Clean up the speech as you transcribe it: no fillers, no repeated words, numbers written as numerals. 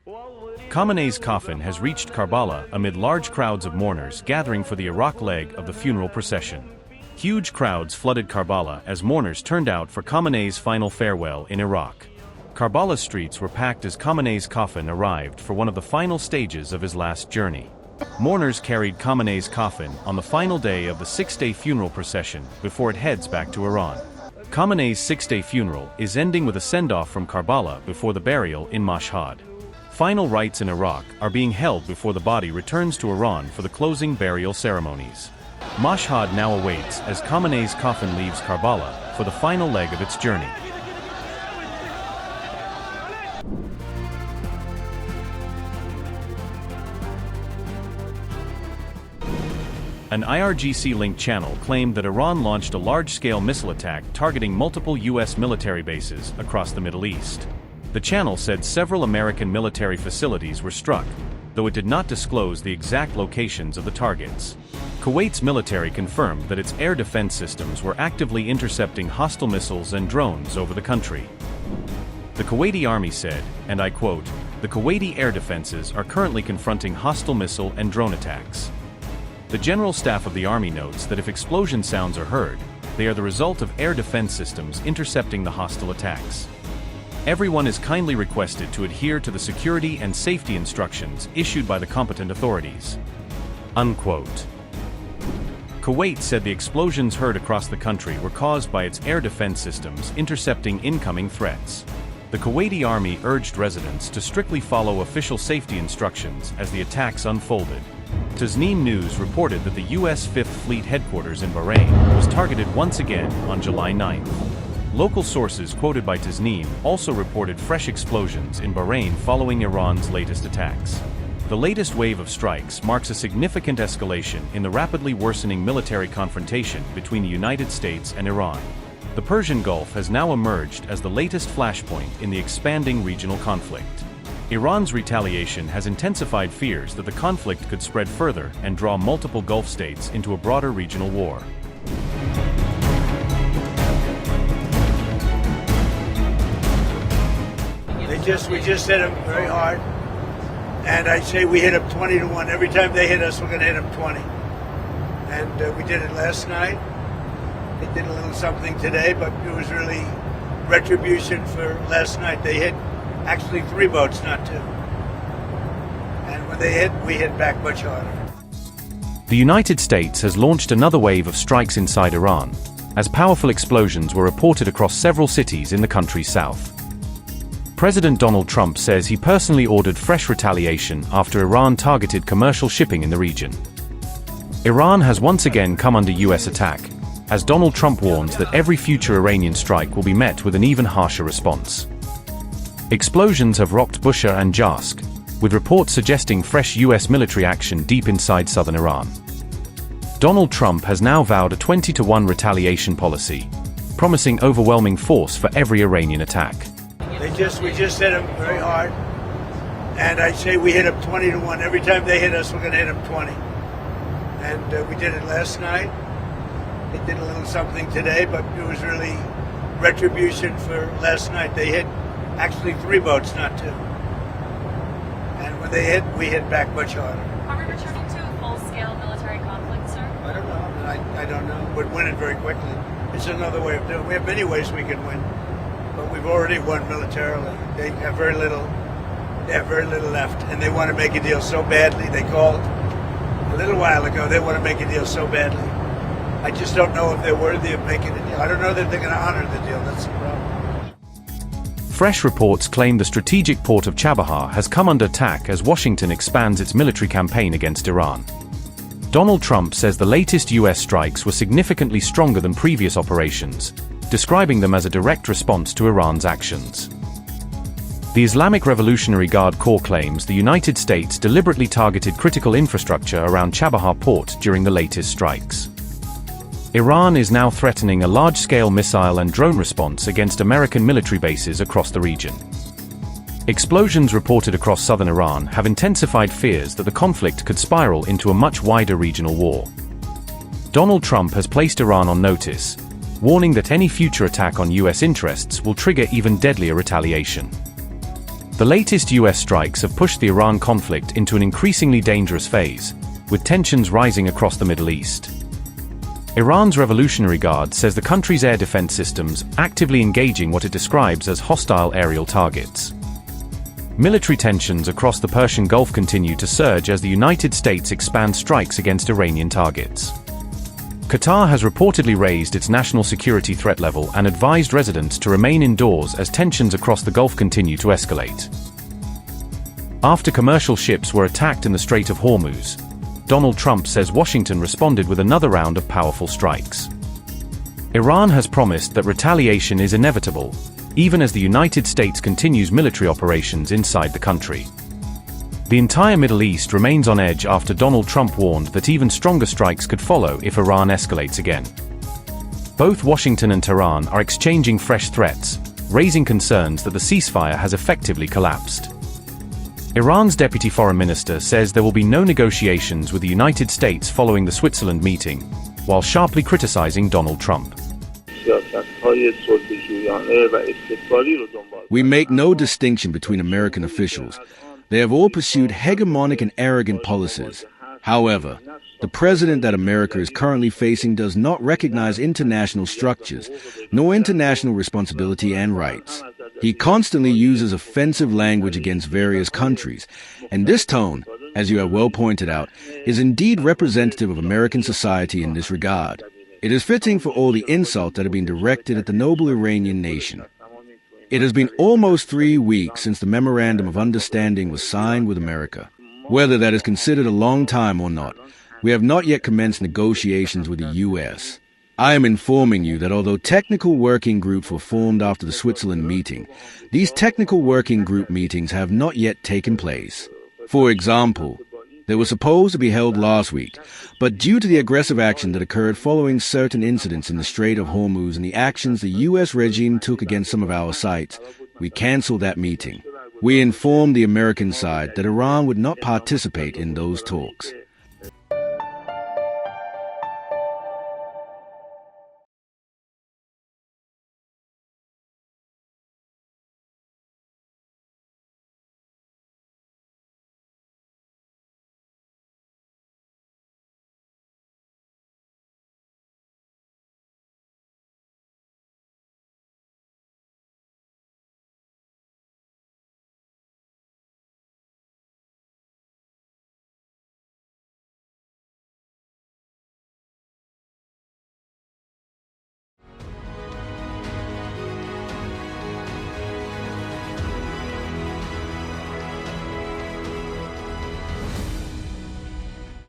Khamenei's coffin has reached Karbala amid large crowds of mourners gathering for the Iraq leg of the funeral procession. Huge crowds flooded Karbala as mourners turned out for Khamenei's final farewell in Iraq. Karbala's streets were packed as Khamenei's coffin arrived for one of the final stages of his last journey. Mourners carried Khamenei's coffin on the final day of the six-day funeral procession before it heads back to Iran. Khamenei's six-day funeral is ending with a send-off from Karbala before the burial in Mashhad. Final rites in Iraq are being held before the body returns to Iran for the closing burial ceremonies. Mashhad now awaits as Khamenei's coffin leaves Karbala for the final leg of its journey. An IRGC-linked channel claimed that Iran launched a large-scale missile attack targeting multiple U.S. military bases across the Middle East. The channel said several American military facilities were struck, though it did not disclose the exact locations of the targets. Kuwait's military confirmed that its air defense systems were actively intercepting hostile missiles and drones over the country. The Kuwaiti army said, and I quote, "The Kuwaiti air defenses are currently confronting hostile missile and drone attacks." The General Staff of the Army notes that if explosion sounds are heard, they are the result of air defense systems intercepting the hostile attacks. Everyone is kindly requested to adhere to the security and safety instructions issued by the competent authorities. Unquote. Kuwait said the explosions heard across the country were caused by its air defense systems intercepting incoming threats. The Kuwaiti army urged residents to strictly follow official safety instructions as the attacks unfolded. Tasneem News reported that the U.S. Fifth Fleet headquarters in Bahrain was targeted once again on July 9th. Local sources quoted by Tasneem also reported fresh explosions in Bahrain following Iran's latest attacks. The latest wave of strikes marks a significant escalation in the rapidly worsening military confrontation between the United States and Iran. The Persian Gulf has now emerged as the latest flashpoint in the expanding regional conflict. Iran's retaliation has intensified fears that the conflict could spread further and draw multiple Gulf states into a broader regional war. We just hit them very hard, and I say we hit them 20-1. Every time they hit us, we're going to hit them 20. And we did it last night. They did a little something today, but it was really retribution for last night. They hit actually 3 boats, not 2. And when they hit, we hit back much harder. The United States has launched another wave of strikes inside Iran, as powerful explosions were reported across several cities in the country's south. President Donald Trump says he personally ordered fresh retaliation after Iran targeted commercial shipping in the region. Iran has once again come under U.S. attack, as Donald Trump warns that every future Iranian strike will be met with an even harsher response. Explosions have rocked Bushehr and Jask, with reports suggesting fresh U.S. military action deep inside southern Iran. Donald Trump has now vowed a 20-1 retaliation policy, promising overwhelming force for every Iranian attack. We just hit them very hard, and I say we hit them 20-1. Every time they hit us, we're going to hit them 20. And we did it last night. They did a little something today, but it was really retribution for last night. They hit actually 3 boats, not 2. And when they hit, we hit back much harder. Are we returning to a full-scale military conflict, sir? I don't know. I don't know. We'd win it very quickly. It's another way of doing it. We have many ways we can win. But we've already won militarily. They have very little left, and they want to make a deal so badly. They called a little while ago. They want to make a deal so badly. I just don't know if they're worthy of making a deal. I don't know that they're going to honor the deal. That's the problem. Fresh reports claim the strategic port of Chabahar has come under attack as Washington expands its military campaign against Iran. Donald Trump says the latest U.S. strikes were significantly stronger than previous operations, describing them as a direct response to Iran's actions. The Islamic Revolutionary Guard Corps claims the United States deliberately targeted critical infrastructure around Chabahar port during the latest strikes. Iran is now threatening a large-scale missile and drone response against American military bases across the region. Explosions reported across southern Iran have intensified fears that the conflict could spiral into a much wider regional war. Donald Trump has placed Iran on notice, warning that any future attack on U.S. interests will trigger even deadlier retaliation. The latest US strikes have pushed the Iran conflict into an increasingly dangerous phase, with tensions rising across the Middle East. Iran's Revolutionary Guard says the country's air defense systems actively engaging what it describes as hostile aerial targets. Military tensions across the Persian Gulf continue to surge as the United States expand strikes against Iranian targets. Qatar has reportedly raised its national security threat level and advised residents to remain indoors as tensions across the Gulf continue to escalate. After commercial ships were attacked in the Strait of Hormuz, Donald Trump says Washington responded with another round of powerful strikes. Iran has promised that retaliation is inevitable, even as the United States continues military operations inside the country. The entire Middle East remains on edge after Donald Trump warned that even stronger strikes could follow if Iran escalates again. Both Washington and Tehran are exchanging fresh threats, raising concerns that the ceasefire has effectively collapsed. Iran's deputy foreign minister says there will be no negotiations with the United States following the Switzerland meeting, while sharply criticizing Donald Trump. We make no distinction between American officials. They have all pursued hegemonic and arrogant policies. However, the president that America is currently facing does not recognize international structures, nor international responsibility and rights. He constantly uses offensive language against various countries, and this tone, as you have well pointed out, is indeed representative of American society in this regard. It is fitting for all the insults that have been directed at the noble Iranian nation. It has been almost 3 weeks since the Memorandum of Understanding was signed with America. Whether that is considered a long time or not, we have not yet commenced negotiations with the U.S. I am informing you that although technical working groups were formed after the Switzerland meeting, these technical working group meetings have not yet taken place. For example, they were supposed to be held last week, but due to the aggressive action that occurred following certain incidents in the Strait of Hormuz and the actions the U.S. regime took against some of our sites, we canceled that meeting. We informed the American side that Iran would not participate in those talks.